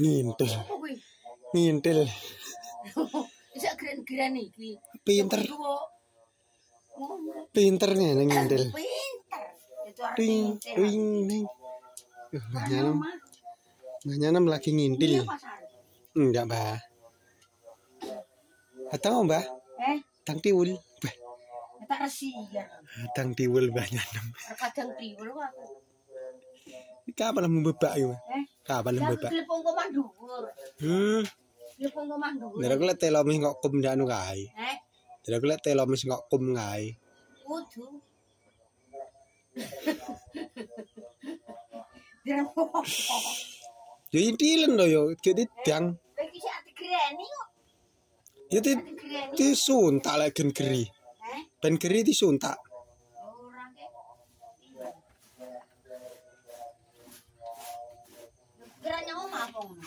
Ngintil. Ngintil. Bisa keren-keren iki. Pinter. Pinter nih ngintil. Pinter. Itu Ting, ting. Mbah Nyanam lagi ngintil. Enggak, Mbah. Atau Mbah? Tang tiwul. Mbah. Tak resi ya. Tang tiwul Mbah Nyanam. Kadang tiwul kok. Kapan membebak yo? Kapan membebak? Telepon kok dhuwur. Telepon kok dhuwur. Nek lek telomis kok kum ndak anu kae. Nek lek telomis kok kum kae. Kudu. Yo intilen lho yo, gedang. Iki sik digreni kok. Ya disuntak lek gen geri. Ben geri disuntak. Ora kek. Geranya omah apa ngono?